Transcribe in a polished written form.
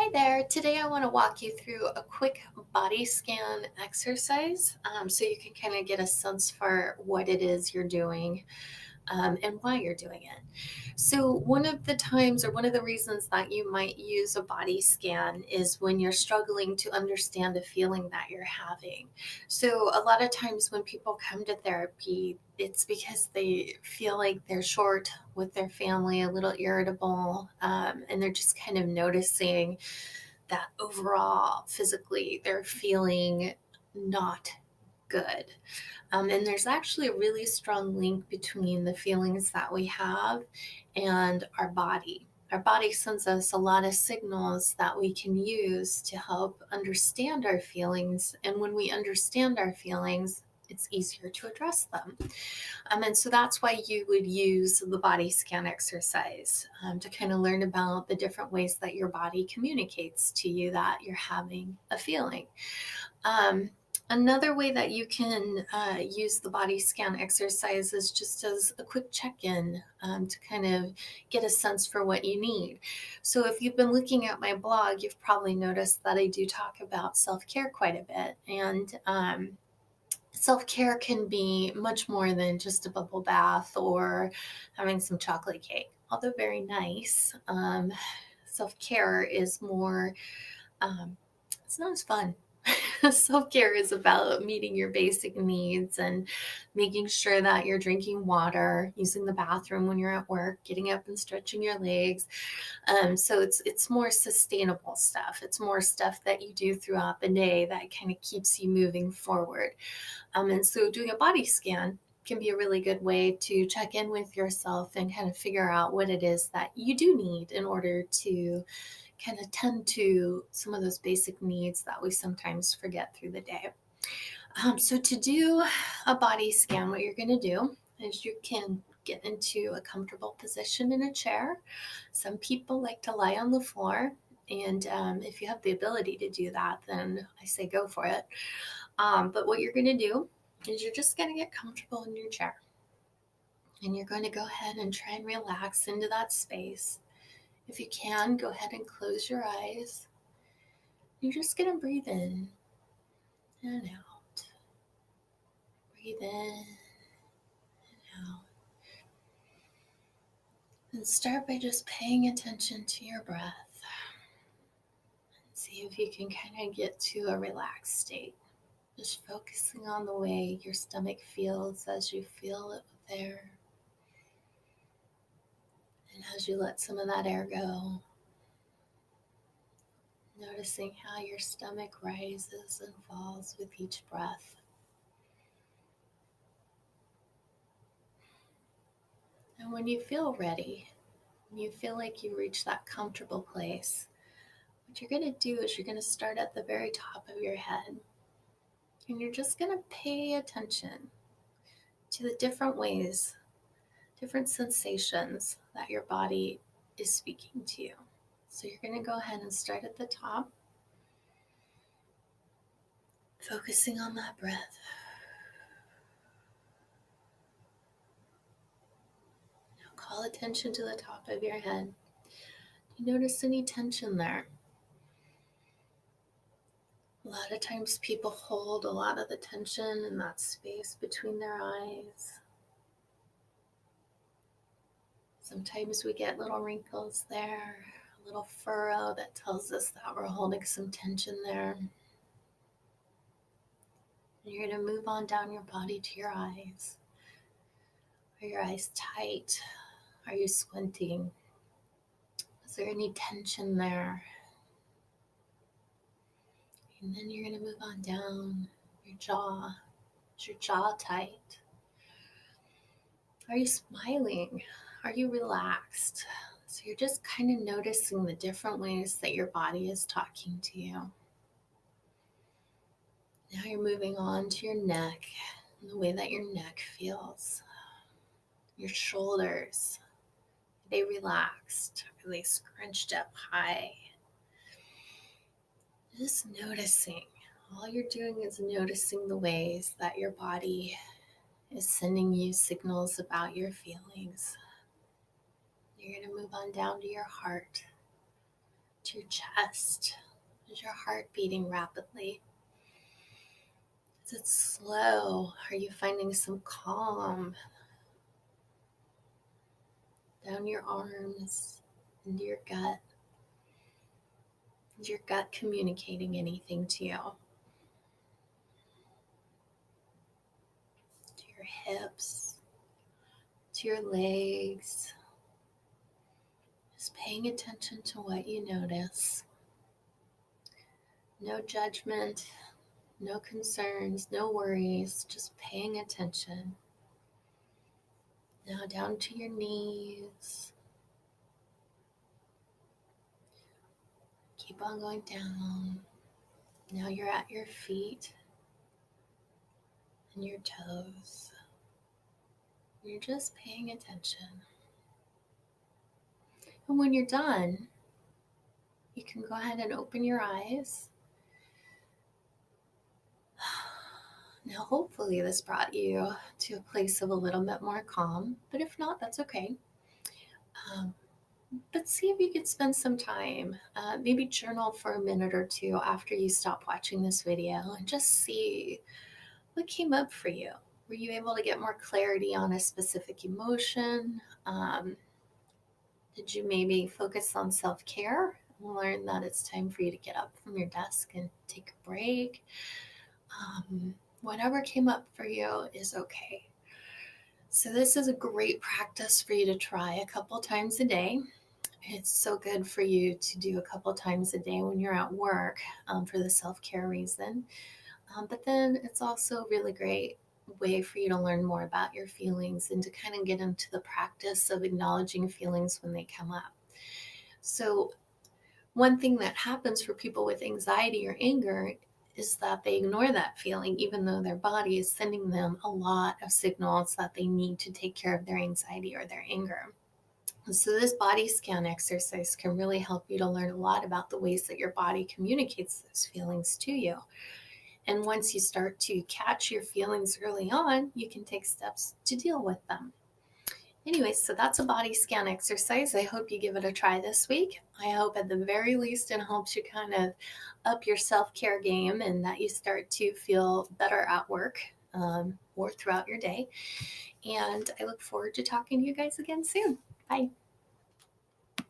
Hi there. Today I want to walk you through a quick body scan exercise so you can kind of get a sense for what it is you're doing and why you're doing it. So, one of the times or one of the reasons that you might use a body scan is when you're struggling to understand a feeling that you're having. So, a lot of times when people come to therapy, it's because they feel like they're short with their family, a little irritable, and they're just kind of noticing that overall physically they're feeling not good. And there's actually a really strong link between the feelings that we have and our body. Our body sends us a lot of signals that we can use to help understand our feelings. And when we understand our feelings, it's easier to address them. And so that's why you would use the body scan exercise to kind of learn about the different ways that your body communicates to you that you're having a feeling. Um, Another way that you can use the body scan exercise is just as a quick check in to kind of get a sense for what you need. So, if you've been looking at my blog, you've probably noticed that I do talk about self care quite a bit. And self care can be much more than just a bubble bath or having some chocolate cake, although very nice. Self care is more, it's not as fun. Self care is about meeting your basic needs and making sure that you're drinking water, using the bathroom when you're at work, getting up and stretching your legs. So it's more sustainable stuff. It's more stuff that you do throughout the day that kind of keeps you moving forward. And so doing a body scan can be a really good way to check in with yourself and kind of figure out what it is that you do need in order to kind of tend to some of those basic needs that we sometimes forget through the day. So to do a body scan, what you're going to do is you can get into a comfortable position in a chair. Some people like to lie on the floor. And if you have the ability to do that, then I say go for it. But what you're going to do is you're just going to get comfortable in your chair. And you're going to go ahead and try and relax into that space. If you can, go ahead and close your eyes. You're just going to breathe in and out. Breathe in and out. And start by just paying attention to your breath. See if you can kind of get to a relaxed state. Just focusing on the way your stomach feels as you feel it there. And as you let some of that air go, noticing how your stomach rises and falls with each breath. And when you feel ready, when you feel like you reach that comfortable place, what you're going to do is you're going to start at the very top of your head. And you're just going to pay attention to the different ways, different sensations that your body is speaking to you. So you're going to go ahead and start at the top, focusing on that breath. Now call attention to the top of your head. Do you notice any tension there? A lot of times people hold a lot of the tension in that space between their eyes. Sometimes we get little wrinkles there, a little furrow that tells us that we're holding some tension there. And you're going to move on down your body to your eyes. Are your eyes tight? Are you squinting? Is there any tension there? And then you're going to move on down your jaw. Is your jaw tight? Are you smiling? Are you relaxed? So you're just kind of noticing the different ways that your body is talking to you. Now you're moving on to your neck and the way that your neck feels. Your shoulders, are they relaxed? Are they scrunched up high? Just noticing. All you're doing is noticing the ways that your body is sending you signals about your feelings. You're going to move on down to your heart, to your chest. Is your heart beating rapidly? Is it slow? Are you finding some calm down your arms, into your gut? Is your gut communicating anything to you? To your hips, to your legs? Just paying attention to what you notice. No judgment, no concerns, no worries, just paying attention. Now down to your knees. Keep on going down. Now you're at your feet and your toes. You're just paying attention. And when you're done, you can go ahead and open your eyes. Now, hopefully, this brought you to a place of a little bit more calm, but if not, that's okay. Um, but see if you could spend some time, maybe journal for a minute or two after you stop watching this video and just see what came up for you. Were you able to get more clarity on a specific emotion? Did you maybe focus on self-care and learn that it's time for you to get up from your desk and take a break? Whatever came up for you is okay. So this is a great practice for you to try a couple times a day. It's so good for you to do a couple times a day when you're at work for the self-care reason. But then it's also a really great way for you to learn more about your feelings and to kind of get into the practice of acknowledging feelings when they come up. So one thing that happens for people with anxiety or anger is that they ignore that feeling, even though their body is sending them a lot of signals that they need to take care of their anxiety or their anger. And so this body scan exercise can really help you to learn a lot about the ways that your body communicates those feelings to you. And once you start to catch your feelings early on, you can take steps to deal with them. Anyway, so that's a body scan exercise. I hope you give it a try this week. I hope at the very least it helps you kind of up your self-care game and that you start to feel better at work or throughout your day. And I look forward to talking to you guys again soon. Bye.